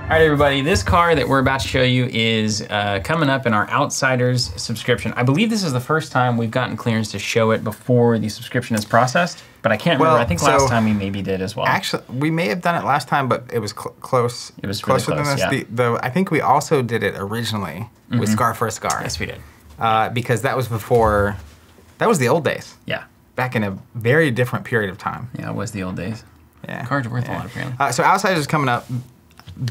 All right, everybody, this card that we're about to show you is coming up in our Outsiders subscription. I believe this is the first time we've gotten clearance to show it before the subscription is processed, but I can't remember. I think last time we maybe did as well. Actually, we may have done it last time, but it was close. It was really closer close, than this. yeah. I think we also did it originally with Scar for a Scar. Yes, we did. Because that was before, that was the old days. Yeah. Back in a very different period of time. Yeah, it was the old days. Yeah. Cards are worth a lot, apparently. So Outsiders is coming up.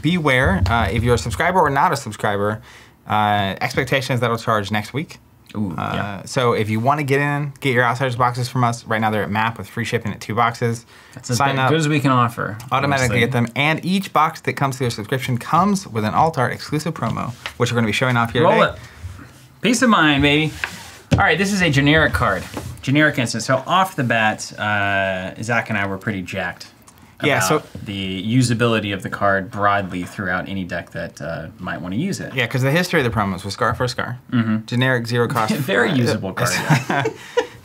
Beware, if you're a subscriber or not a subscriber, expectation is that'll charge next week. Ooh, yeah. So if you want to get your Outsiders boxes from us, right now they're at MAP with free shipping at 2 boxes. That's as good as we can offer. Automatically get them, and each box that comes to your subscription comes with an Alt Art exclusive promo, which we're going to be showing off here today. Roll it. Peace of mind, baby. All right, this is a generic card. Generic instant. So off the bat, Zach and I were pretty jacked about the usability of the card broadly throughout any deck that might want to use it. Yeah, because the history of the promos was Scar for a Scar. Generic, zero cost. Very usable card.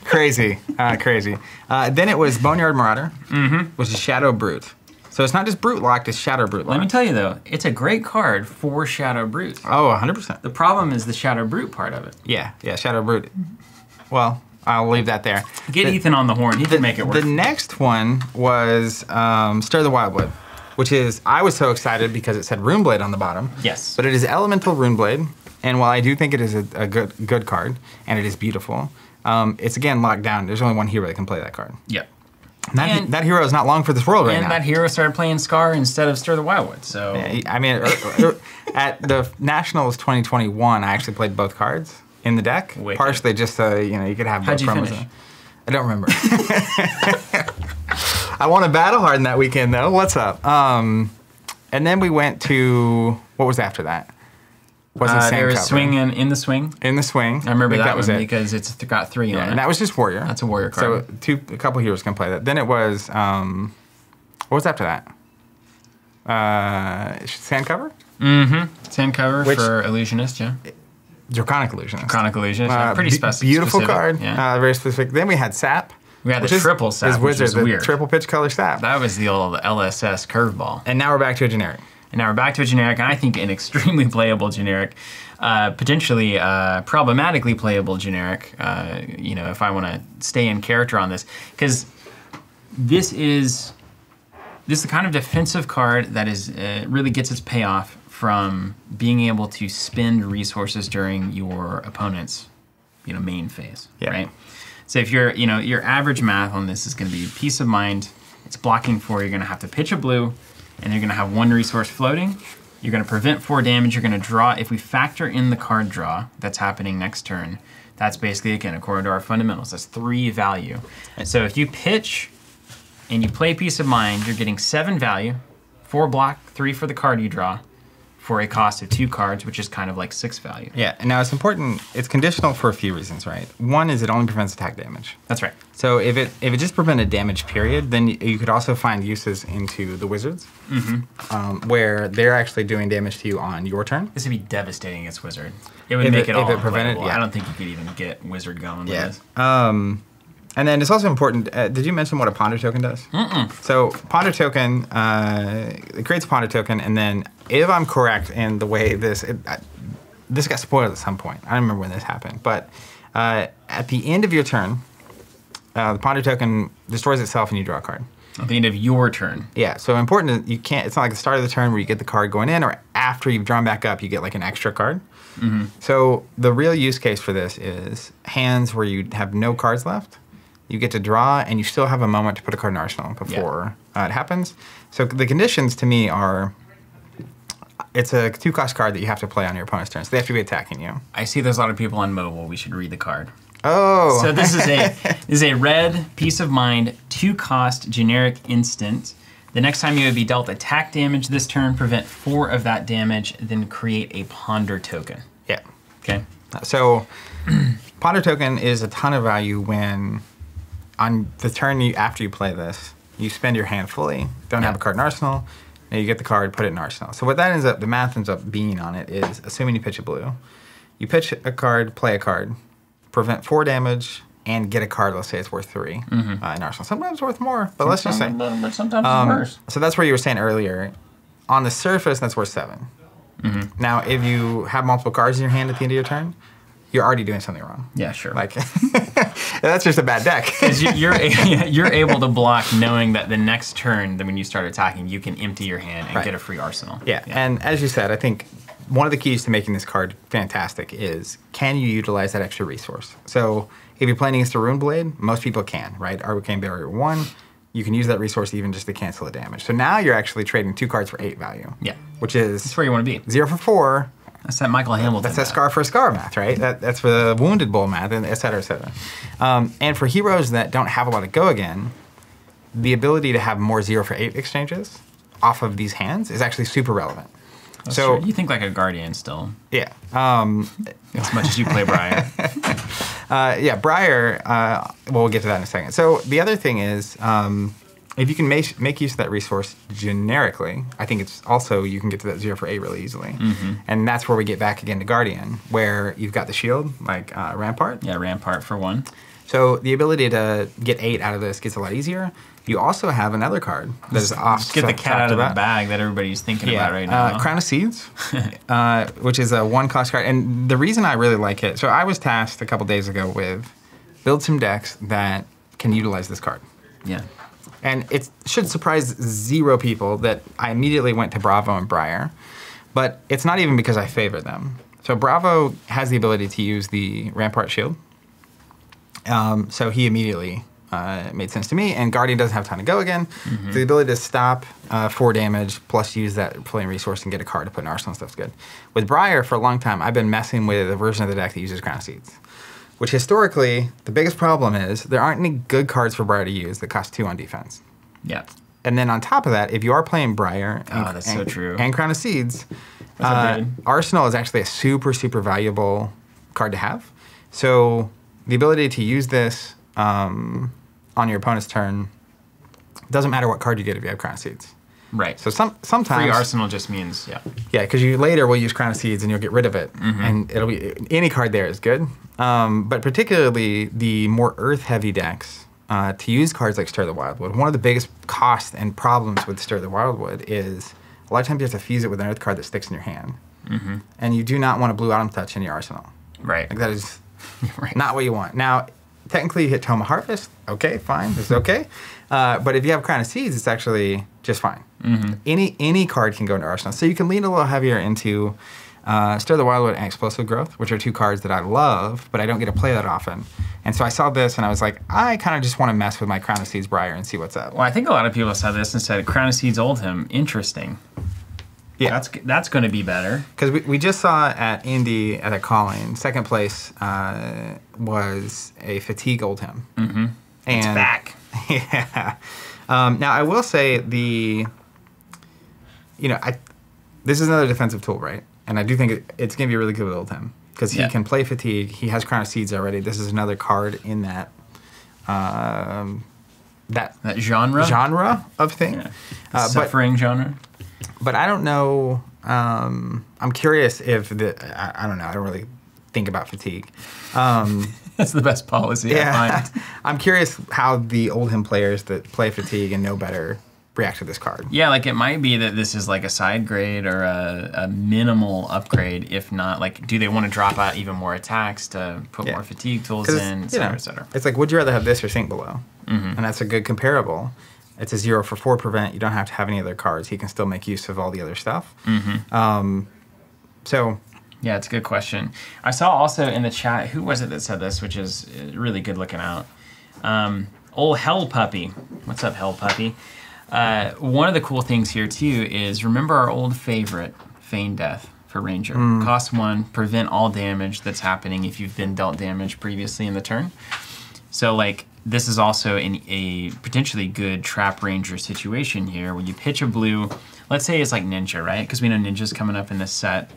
Crazy, crazy. Then it was Boneyard Marauder, which is Shadow Brute. So it's not just Brute locked, it's Shadow Brute locked. Let me tell you though, it's a great card for Shadow Brute. Oh, 100%. The problem is the Shadow Brute part of it. Yeah, Shadow Brute. Well, I'll leave that there. Get Ethan on the horn, he can make it work. The next one was Stir the Wildwood, which is, I was so excited because it said Runeblade on the bottom. Yes. But it is Elemental Runeblade, and while I do think it is a good card, and it is beautiful, it's again locked down. There's only one hero that can play that card. Yep. That hero is not long for this world right now. And that hero started playing Scar instead of Stir the Wildwood, so... Yeah, I mean, at the Nationals 2021, I actually played both cards in the deck. Wicked. Partially just so, you could have both promos. How'd you finish? I don't remember. I won a Battle Hardened that weekend, though. What's up? And then we went to... What was after that? There was Swing in the Swing. In the Swing. I remember that was because it's got 3 on it. And that was just Warrior. That's a Warrior card. So a couple heroes can play that. Then it was, what was after that? Sand Cover? Sand Cover for Illusionist, yeah. Draconic Illusionist. Draconic Illusionist, yeah. Pretty specific. Beautiful card, yeah. very specific. Then we had Sap. We had the triple Sap, which is weird. The triple pitch color Sap. That was the old LSS curveball. And now we're back to a generic. And I think an extremely playable generic, potentially problematically playable generic, if I want to stay in character on this. Because this is the kind of defensive card that is really gets its payoff from being able to spend resources during your opponent's main phase, right? So if your average math on this is going to be Peace of Mind, it's blocking 4, you're going to have to pitch a blue, and you're gonna have 1 resource floating. You're gonna prevent 4 damage. You're gonna draw, if we factor in the card draw that's happening next turn, that's basically, again, according to our fundamentals, that's 3 value. And so if you pitch and you play Peace of Mind, you're getting 7 value, 4 block, 3 for the card you draw, for a cost of 2 cards, which is kind of like 6 value. Yeah, and now it's important, it's conditional for a few reasons, right? One is it only prevents attack damage. That's right. So if it just prevented damage, period, then you could also find uses into the Wizards, where they're actually doing damage to you on your turn. This would be devastating against Wizard. It would make it all prevented, I don't think you could even get Wizard going with this. And then it's also important, did you mention what a Ponder token does? So Ponder token, it creates a Ponder token, and then if I'm correct in the way this got spoiled at some point. I don't remember when this happened, but at the end of your turn, the Ponder token destroys itself and you draw a card. At the end of your turn. Yeah, so important, it's not like the start of the turn where you get the card going in, or after you've drawn back up, you get like an extra card. So the real use case for this is hands where you have no cards left. You get to draw, and you still have a moment to put a card in arsenal before it happens. So the conditions to me are, it's a 2-cost card that you have to play on your opponent's turn, so they have to be attacking you. I see there's a lot of people on mobile. We should read the card. Oh. So this is a red Peace of Mind 2-cost generic instant. The next time you would be dealt attack damage this turn, prevent 4 of that damage, then create a Ponder token. Yeah. Okay. So Ponder token is a ton of value when on the turn after you play this, you spend your hand fully, don't have a card in arsenal, and you get the card, put it in arsenal. So what that ends up, the math ends up being on it is, assuming you pitch a blue, you pitch a card, play a card, prevent 4 damage, and get a card, let's say it's worth 3 in arsenal. Sometimes worth more, but let's just say. But sometimes it's worse. So that's where you were saying earlier, On the surface, that's worth 7. Now, if you have multiple cards in your hand at the end of your turn, you're already doing something wrong. Yeah, sure. Like, that's just a bad deck. Because you're able to block knowing that the next turn, that when you start attacking, you can empty your hand and get a free arsenal. Yeah, and as you said, I think one of the keys to making this card fantastic is, can you utilize that extra resource? So if you're playing against a Rune Blade, most people can, right? Arcane Barrier 1, you can use that resource even just to cancel the damage. So now you're actually trading 2 cards for 8 value. Yeah. Which is... That's where you want to be. 0 for 4. That's that Michael Hamilton. That's that scar for a scar math, right? That's for the Wounded Bull math, and et cetera, et cetera. And for heroes that don't have a lot of go again, the ability to have more 0 for 8 exchanges off of these hands is actually super relevant. That's so true. You think like a Guardian still. Yeah. As much as you play Briar. Yeah, Briar, well, we'll get to that in a second. So the other thing is, if you can make use of that resource generically, I think it's also, you can get to that 0 for 8 really easily. And that's where we get back again to Guardian, where you've got the shield, like Rampart. Yeah, Rampart for 1. So the ability to get 8 out of this gets a lot easier. You also have another card that is off. Just get the cat out of the bag that everybody's thinking about right now. Crown of Seeds, which is a 1-cost card. And the reason I really like it, so I was tasked a couple days ago with build some decks that can utilize this card. Yeah. And it should surprise 0 people that I immediately went to Bravo and Briar. But it's not even because I favor them. So Bravo has the ability to use the Rampart Shield. So he immediately made sense to me. And Guardian doesn't have time to go again. So the ability to stop 4 damage, plus use that flame resource and get a card to put in arsenal and stuff's good. With Briar, for a long time, I've been messing with a version of the deck that uses Crown of Seeds. Which historically, the biggest problem is there aren't any good cards for Briar to use that cost 2 on defense. Yeah. And then on top of that, if you are playing Briar so true. And Crown of Seeds, Arsenal is actually a super, super valuable card to have. So the ability to use this on your opponent's turn doesn't matter what card you get if you have Crown of Seeds. Right. So sometimes free arsenal just means yeah, because you later will use Crown of Seeds and you'll get rid of it, and it'll be any card there is good. But particularly the more earth heavy decks to use cards like Stir the Wildwood. One of the biggest costs and problems with Stir the Wildwood is a lot of times you have to fuse it with an earth card that sticks in your hand, and you do not want a blue Autumn Touch in your arsenal. Right. Like that is not what you want. Now, technically, you hit Tome of Harvest. Okay, fine. This is okay. But if you have Crown of Seeds, it's actually just fine. Any card can go into Arsenal. So you can lean a little heavier into Stir the Wildwood and Explosive Growth, which are 2 cards that I love, but I don't get to play that often. And so I saw this, and I was like, I kind of just want to mess with my Crown of Seeds Briar and see what's up. Well, I think a lot of people saw this and said, Crown of Seeds Oldhim, interesting. Yeah. That's going to be better. Because we just saw at Indy, at a calling, second place was a Fatigue Oldhim. And it's back. Yeah. Now, I will say this is another defensive tool, right? And I do think it's going to be really good with Oldhim because he can play Fatigue. He has Crown of Seeds already. This is another card in that that genre of thing. Yeah. Suffering genre. But I don't know. I'm curious if I don't know. I don't really think about Fatigue. That's the best policy I find. I'm curious how the Oldhim players that play Fatigue and know better react to this card. Yeah, like it might be that this is like a side grade or a minimal upgrade. If not, like, do they want to drop out even more attacks to put more Fatigue tools in, et cetera, et cetera? It's like, would you rather have this or Sink Below? And that's a good comparable. It's a 0 for 4 prevent. You don't have to have any other cards. He can still make use of all the other stuff. So... Yeah, it's a good question. I saw also in the chat, who was it that said this, which is really good looking out? Old Hell Puppy. What's up, Hell Puppy? One of the cool things here, too, is remember our old favorite, Feign Death for Ranger. Cost 1, prevent all damage that's happening if you've been dealt damage previously in the turn. So, like, this is also a potentially good Trap Ranger situation here where you pitch a blue. Let's say it's like Ninja, right? Because we know Ninja's coming up in this set.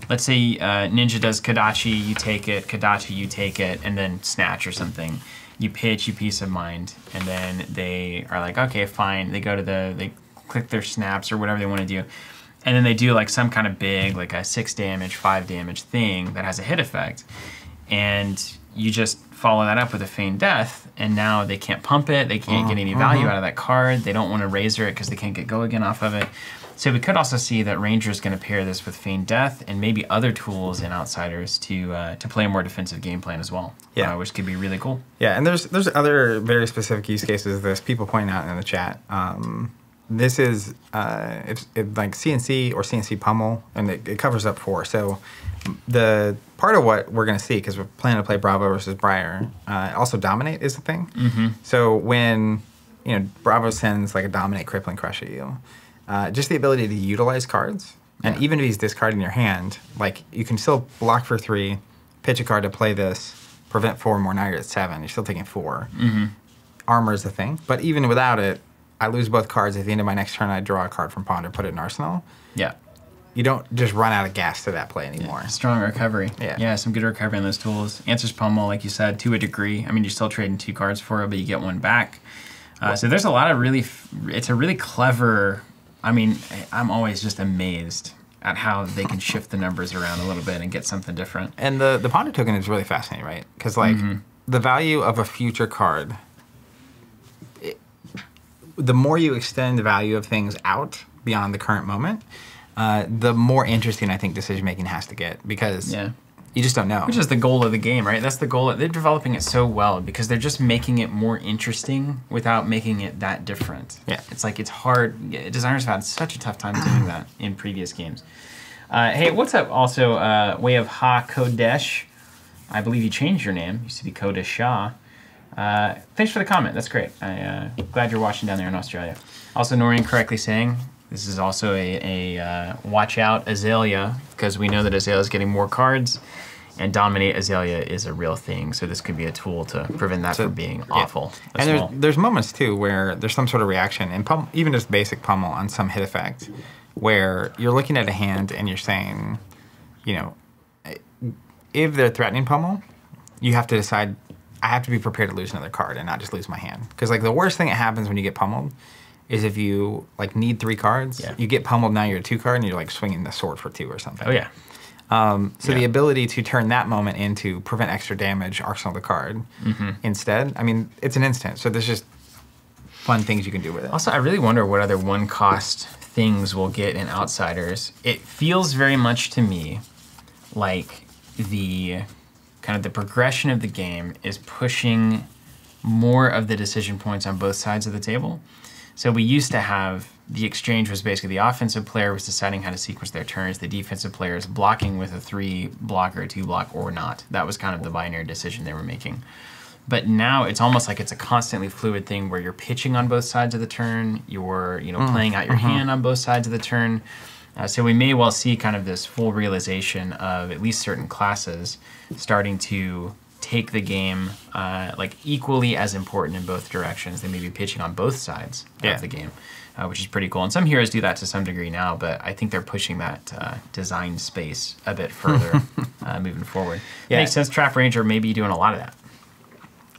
Let's say Ninja does Kodachi, you take it, Kodachi, you take it, and then Snatch or something. You pitch, you Peace of Mind, and then they are like, okay, fine. They go to they click their snaps or whatever they want to do. And then they do like some kind of big, like a 6 damage, 5 damage thing that has a hit effect. And you just follow that up with a Feign Death, and now they can't pump it, they can't get any value out of that card, they don't want to Razor it because they can't get Go Again off of it. So we could also see that Ranger's going to pair this with Feign Death and maybe other tools in Outsiders to play a more defensive game plan as well, which could be really cool. Yeah, and there's other very specific use cases of this. People point out in the chat. This is it's like CNC or CNC pummel, and it covers up 4. So the part of what we're going to see, because we're planning to play Bravo versus Briar, also Dominate is the thing. So when Bravo sends like a Dominate Crippling Crush at you, just the ability to utilize cards, and even if he's discarding your hand, like you can still block for 3, pitch a card to play this, prevent 4 more. Now you're at 7. You're still taking 4. Armor is the thing, but even without it, I lose both cards. At the end of my next turn, I draw a card from Ponder, put it in Arsenal. Yeah. You don't just run out of gas to that play anymore. Yeah. Strong recovery. Yeah, some good recovery on those tools. Answers Pummel, like you said, to a degree. I mean, you're still trading 2 cards for it, but you get 1 back. So there's a lot of it's a really clever, I mean, I'm always just amazed at how they can shift the numbers around a little bit and get something different. And the Ponder token is really fascinating, right? Because like the value of a future card, the more you extend the value of things out beyond the current moment, the more interesting I think decision making has to get, because you just don't know. Which is the goal of the game, right? That's the goal. They're developing it so well because they're just making it more interesting without making it that different. Yeah, it's like it's hard. Designers have had such a tough time doing that in previous games. Hey, what's up? Also, Way of Ha Kodesh. I believe you changed your name. Used to be Kodesh Shah. Thanks for the comment. That's great. I'm glad you're watching down there in Australia. Also, Noreen correctly saying this is also a watch out Azalea, because we know that Azalea is getting more cards, and Dominate Azalea is a real thing. So this could be a tool to prevent that from being awful. And there's moments too where there's some sort of reaction, and even just basic pummel on some hit effect, where you're looking at a hand and you're saying, if they're threatening pummel, you have to decide, I have to be prepared to lose another card and not just lose my hand. Because like the worst thing that happens when you get pummeled is if you like need 3 cards, you get pummeled, now you're a 2 card, and you're like swinging the sword for 2 or something. Oh yeah. So the ability to turn that moment into prevent extra damage, arsenal the card instead, I mean, it's an instant. So there's just fun things you can do with it. Also, I really wonder what other 1-cost things we'll get in Outsiders. It feels very much to me like the kind of the progression of the game is pushing more of the decision points on both sides of the table. So we used to have the exchange was basically the offensive player was deciding how to sequence their turns, the defensive player is blocking with a 3-block or a 2-block or not. That was kind of the binary decision they were making. But now it's almost like it's a constantly fluid thing where you're pitching on both sides of the turn, you're playing out your hand on both sides of the turn. So we may well see kind of this full realization of at least certain classes starting to take the game like equally as important in both directions. They may be pitching on both sides of the game, which is pretty cool. And some heroes do that to some degree now, but I think they're pushing that design space a bit further moving forward. Makes sense. Trap Ranger may be doing a lot of that.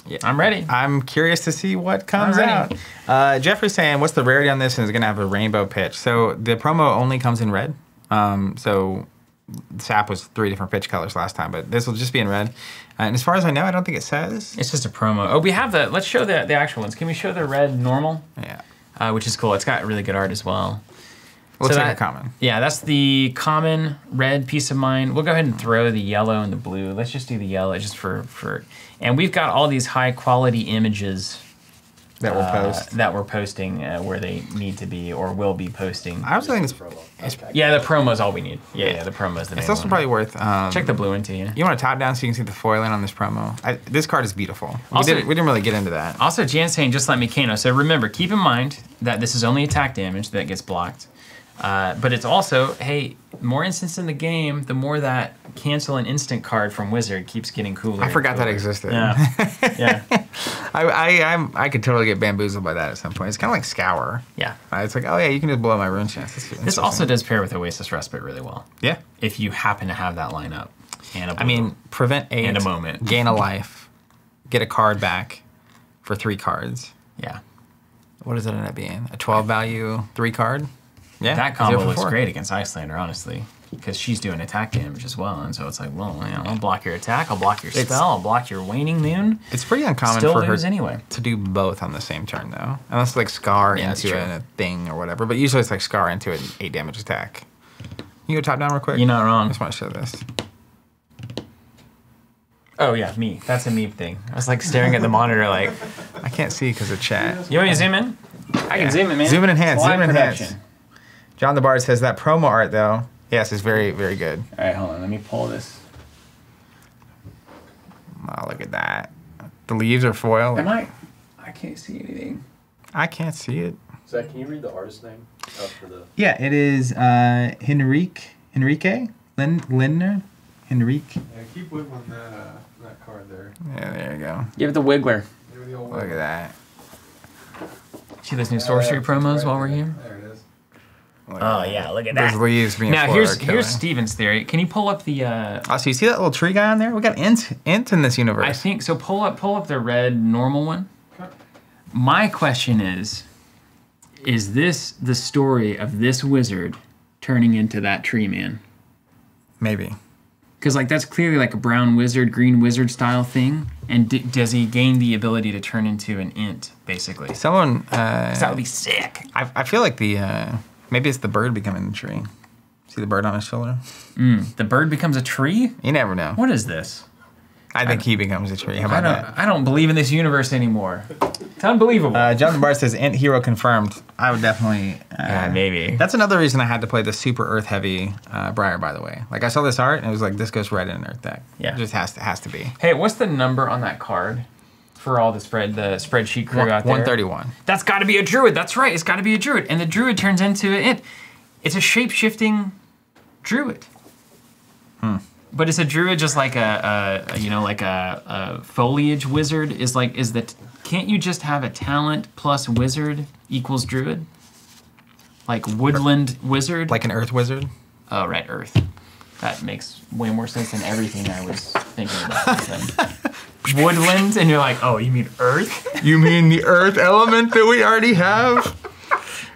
Yeah, I'm ready. I'm curious to see what comes out. Jeffrey's saying, what's the rarity on this? And it's going to have a rainbow pitch. So the promo only comes in red. So SAP was 3 different pitch colors last time, but this will just be in red. And as far as I know, I don't think it says. It's just a promo. Oh, we have the, let's show the actual ones. Can we show the red normal? Yeah. Which is cool. It's got really good art as well. Let's take a common. Yeah, that's the common red Peace of Mind. We'll go ahead and throw the yellow and the blue. Let's just do the yellow just for and we've got all these high quality images that we'll post. That we're posting where they need to be or will be posting. I also think it's yeah, the promo is all we need. Yeah, the promo is the It's also probably worth check the blue one too. You want to top down so you can see the foiling on this promo. This card is beautiful. We didn't really get into that. Also, Jan's saying just like Mikano. So remember, keep in mind that this is only attack damage that gets blocked. But it's also, hey, more instants in the game, the more that cancel an instant card from Wizard keeps getting cooler. I forgot that existed. Yeah. I could totally get bamboozled by that at some point. It's kind of like Scour. Yeah. It's like, oh yeah, you can just blow my rune chance. This also does pair with Oasis Respite really well. Yeah. If you happen to have that line up. And a blue, I mean, prevent 8. And a moment. Gain a life. Get a card back for 3 cards. Yeah. What does it end up being? A 12 value 3 card? Yeah, that combo looks great against Icelander, honestly. because she's doing attack damage as well, and so it's like, well, I'll block your attack, I'll block your spell, I'll block your waning moon. It's pretty uncommon Still for her lose anyway. to do both on the same turn, though. Unless like Scar into a thing or whatever. But usually it's like Scar into an 8 damage attack. You go top down real quick? You're not wrong. I just want to show this. Oh yeah, me. That's a me thing. I was like staring at the monitor like... I can't see because of chat. You want me to zoom in? I can zoom in, man. Zoom in, enhance, Live zoom in, enhance. production. John the Bard says that promo art, though, yes, is very, very good. All right, hold on. Let me pull this. Oh, look at that. The leaves are foil. Am I can't see anything. I can't see it. Zach, can you read the artist name up for the... Yeah, it is Enrique Lindner. Enrique. Yeah, keep wiggling that card there. Yeah, there you go. Give it the Wiggler. Give it the old Look at that. See those new sorcery promos right while we're there. here? There it is. Oh yeah, look at Those that. leaves being Now foil are killer. here's Steven's theory. Can you pull up the? Oh, so you see that little tree guy on there? We got int in this universe. I think so. Pull up the red normal one. My question is this the story of this wizard turning into that tree man? Maybe. Because like that's clearly like a brown wizard, green wizard style thing. And does he gain the ability to turn into an int, basically? Someone. 'Cause that would be sick. I feel like the maybe it's the bird becoming the tree. See the bird on his shoulder? The bird becomes a tree? You never know. What is this? I think he becomes a tree. How about that? I don't believe in this universe anymore. It's unbelievable. Jonathan Barr says int hero confirmed. I would definitely. Yeah, maybe. That's another reason I had to play the super earth heavy Briar. By the way, like I saw this art and it was like this goes right in an earth deck. Yeah. It just has to be. Hey, what's the number on that card for all the spreadsheet crew out there? 131. That's got to be a druid. That's right. It's got to be a druid, and the druid turns into an int. It's a shape-shifting druid. But is a druid just like a foliage wizard? Can't you just have a talent plus wizard equals druid? Like woodland wizard? Like an earth wizard. Oh, right, earth. That makes way more sense than everything I was thinking about. Woodland, and you're like, oh, you mean earth? You mean the earth element that we already have?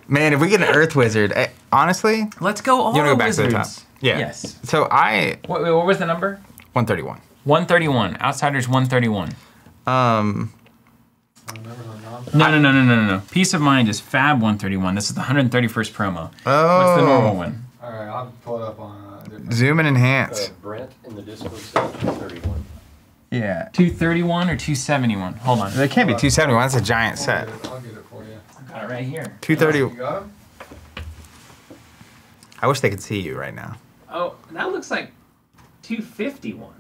Man, if we get an earth wizard, honestly. Let's go all You want to go back wizards. to the top? Yeah. Yes. So What was the number? 131. 131. Outsiders 131. Um. No. Peace of Mind is Fab 131. This is the 131st promo. Oh. What's the normal one? All right, I'll pull it up on... Zoom and enhance. Brent in the Discord said 231. Yeah. 231 or 271? Hold on. That can't be 271. That's a giant set. I'll get it for you. I got it right here. 230. You got him? I wish they could see you right now. Oh, that looks like 251.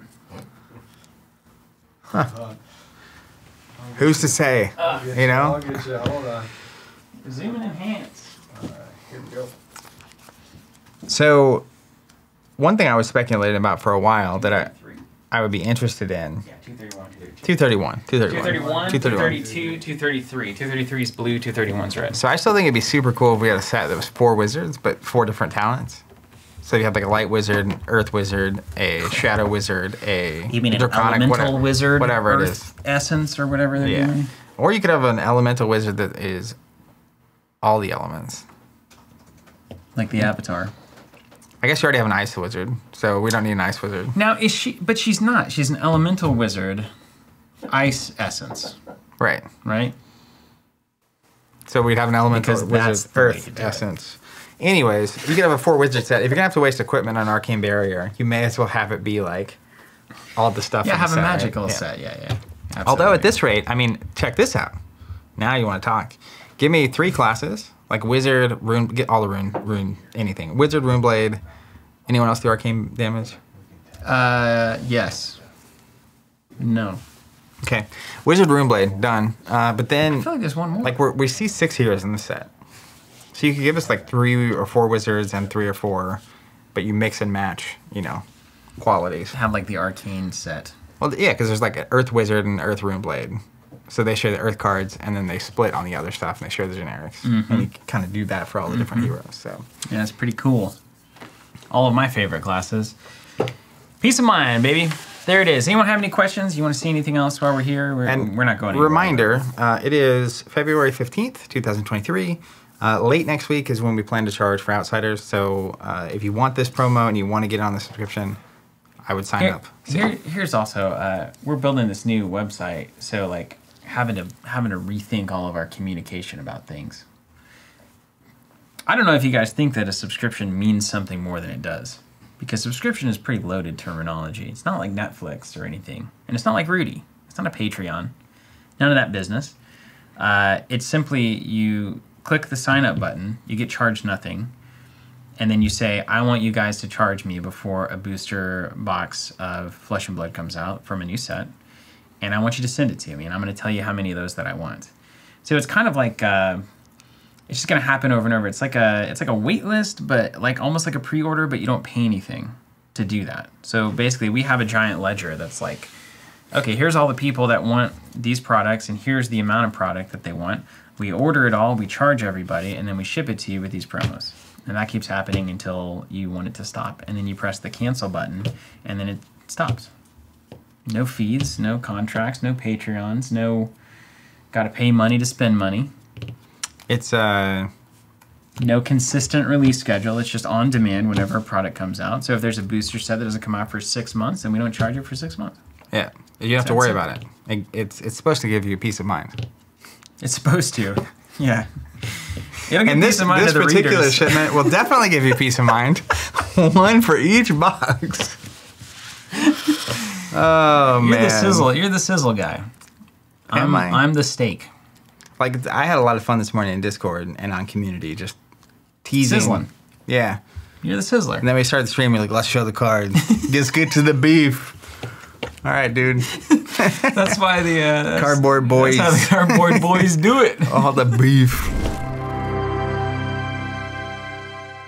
Who's to say? You know? I'll get you. Hold on. Zoom and enhance. All right, here we go. So, one thing I was speculating about for a while that I would be interested in. Yeah, 231, 231. 231, 232, 233. 233 is blue, 231 is red. So I still think it'd be super cool if we had a set that was 4 wizards, but 4 different talents. So you have like a light wizard, an earth wizard, a shadow wizard, a You mean an draconic, elemental wizard? whatever it Earth is. essence or whatever they're Yeah. doing? Or you could have an elemental wizard that is all the elements. Like the Avatar. I guess you already have an ice wizard, so we don't need an ice wizard. Now, is she, but she's not. She's an elemental wizard, ice essence, Right. right? So we'd have an elemental Because that's wizard, the way earth to do it. essence. Anyways, you could have a 4 wizard set. If you're gonna have to waste equipment on Arcane Barrier, you may as well have it be like all the stuff. Yeah, in the have a set, right? magical Yeah. set. Yeah. Although Absolutely. at this rate, I mean, check this out. Now you want to talk. Give me 3 classes, like wizard, rune, get all the rune, anything. Wizard, rune blade. Anyone else do arcane damage? Yes. No. Okay, wizard, rune blade, done. But then, I feel like there's one more. like we see 6 heroes in the set. So you could give us like 3 or 4 wizards and 3 or 4, but you mix and match, qualities. have like the arcane set. Well, yeah, because there's like an earth wizard and earth rune blade. So they share the earth cards, and then they split on the other stuff, and they share the generics. And you kind of do that for all the different heroes. So Yeah, it's pretty cool. All of my favorite classes. Peace of Mind, baby. There it is. Anyone have any questions? You want to see anything else while we're here? We're not going anywhere. Reminder, it is February 15th, 2023. Late next week is when we plan to charge for outsiders. So if you want this promo and you want to get on the subscription, I would sign up. Here's also we're building this new website, so like having to rethink all of our communication about things. I don't know if you guys think that a subscription means something more than it does, because subscription is pretty loaded terminology. It's not like Netflix or anything, and it's not like Rudy. It's not a Patreon. None of that business. It's simply you click the sign up button, you get charged nothing, and then you say, I want you guys to charge me before a booster box of Flesh and Blood comes out from a new set, and I want you to send it to me, and I'm going to tell you how many of those that I want. So it's kind of like it's just going to happen over and over. It's like a wait list, but like almost like a pre-order, but you don't pay anything to do that. So basically, we have a giant ledger that's like, okay, here's all the people that want these products, and here's the amount of product that they want. We order it all, we charge everybody, and then we ship it to you with these promos. And that keeps happening until you want it to stop. And then you press the cancel button, and then it stops. No fees, no contracts, no Patreons, no got to pay money to spend money. It's no consistent release schedule. It's just on demand whenever a product comes out. So if there's a booster set that doesn't come out for 6 months, then we don't charge it for 6 months. Yeah, you don't have to worry about it. It's supposed to give you peace of mind. It's supposed to, yeah. It'll give And peace this of mind to the particular readers. shipment will definitely give you peace of mind. One for each box. Oh You're man, the sizzle. You're the sizzle guy. Am I? I'm the steak. Like I had a lot of fun this morning in Discord and on Community, just teasing. Sizzling. Yeah. You're the sizzler. And then we started the stream. We're like, let's show the cards. Just get to the beef. All right, dude. That's why the Cardboard boys. That's how the cardboard boys do it. All the beef.